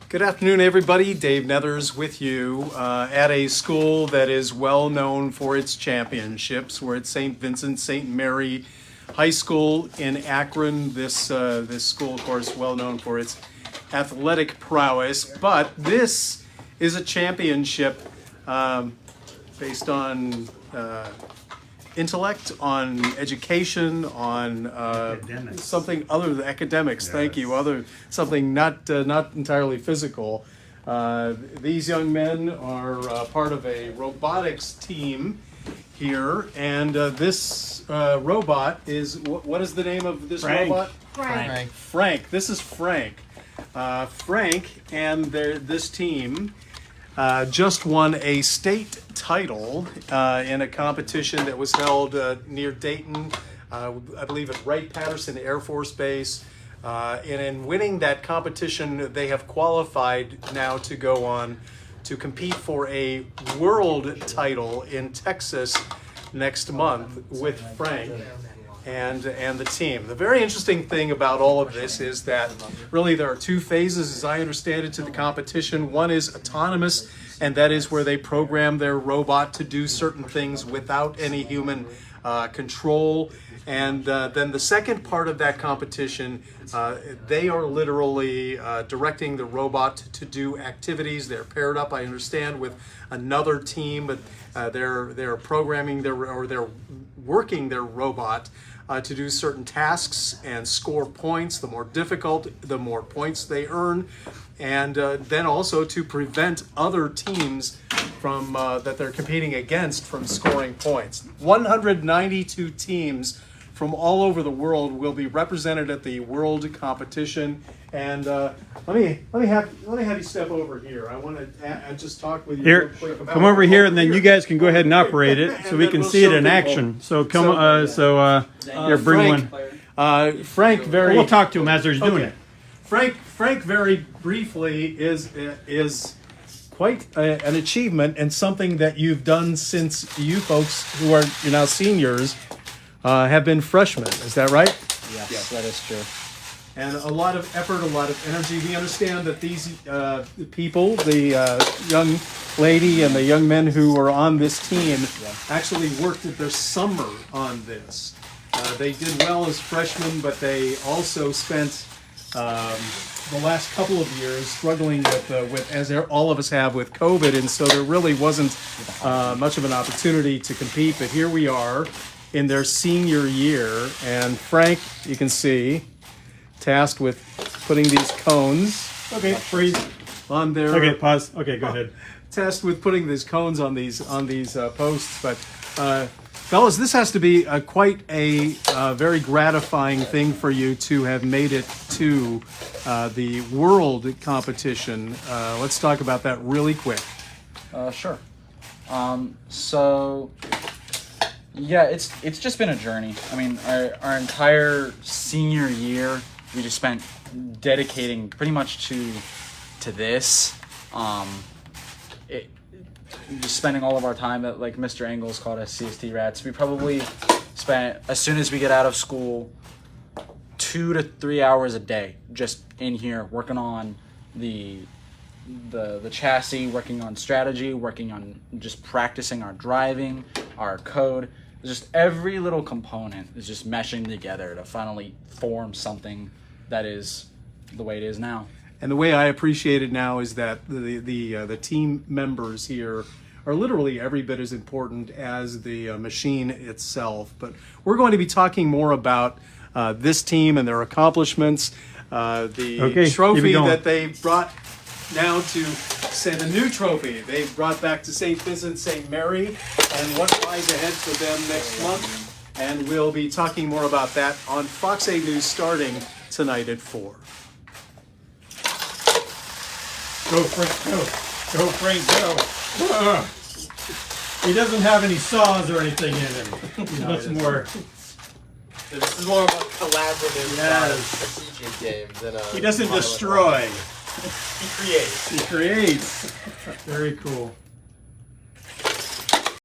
Good afternoon, everybody. Dave Nethers with you at a school that is well known for its championships. We're at St. Vincent St. Mary High School in Akron. This school, of course, well known for its athletic prowess, but this is a championship based on intellect, on education, on something other than academics. Yes. Thank you. Something not entirely physical. These young men are part of a robotics team here, and this robot is what is the name of this robot? Frank. This is Frank. Frank and this team just won a state title in a competition that was held near Dayton, I believe at Wright-Patterson Air Force Base. And in winning that competition, they have qualified now to go on to compete for a world title in Texas next month with Frank and the team. The very interesting thing about all of this is that really there are two phases, as I understand it, to the competition. One is autonomous, and that is where they program their robot to do certain things without any human control. And then the second part of that competition, they are literally directing the robot to do activities. They're paired up, I understand, with another team, but they're programming they're working their robot to do certain tasks and score points. The more difficult, the more points they earn, and then also to prevent other teams from that they're competing against from scoring points. 192 teams from all over the world will be represented at the world competition. And let me have you step over here. I want to just talk with you here. Real quick about come over here, and then you guys can go ahead and operate it, so we can see it in action. So come, here, bring one. Frank, very. We'll talk to him as they're doing it. Frank, very briefly, is quite an achievement and something that you've done since you folks who are now seniors have been freshmen. Is that right? Yes, that is true. And a lot of effort, a lot of energy. We understand that these people, the young lady and the young men who are on this team, actually worked at their summer on this. They did well as freshmen, but they also spent the last couple of years struggling with as all of us have, with COVID, and so there really wasn't much of an opportunity to compete. But here we are in their senior year, and Frank, you can see, tasked with putting these cones. Okay, freeze. On their. Okay, pause. Okay, go ahead. Tasked with putting these cones on these posts, but fellas, this has to be quite a very gratifying thing for you to have made it to the world competition. Let's talk about that really quick. Sure. So, yeah, it's just been a journey. I mean, our entire senior year, we just spent dedicating pretty much to this. Just spending all of our time at, like Mr. Engels called us, CST rats. We probably spent, as soon as we get out of school, 2 to 3 hours a day just in here working on the chassis, working on strategy, working on just practicing our driving, our code. Just every little component is just meshing together to finally form something that is the way it is now. And the way I appreciate it now is that the team members here are literally every bit as important as the machine itself. But we're going to be talking more about this team and their accomplishments, the trophy that they brought now to say the new trophy they brought back to St. Vincent St. Mary, and what lies ahead for them next month. And we'll be talking more about that on Fox 8 News starting tonight at 4. Go, Frank, go. Go, Frank, go. He doesn't have any saws or anything in him. No, Much more. This is more of a collaborative strategic game than a... He doesn't destroy. He creates. He creates. Very cool.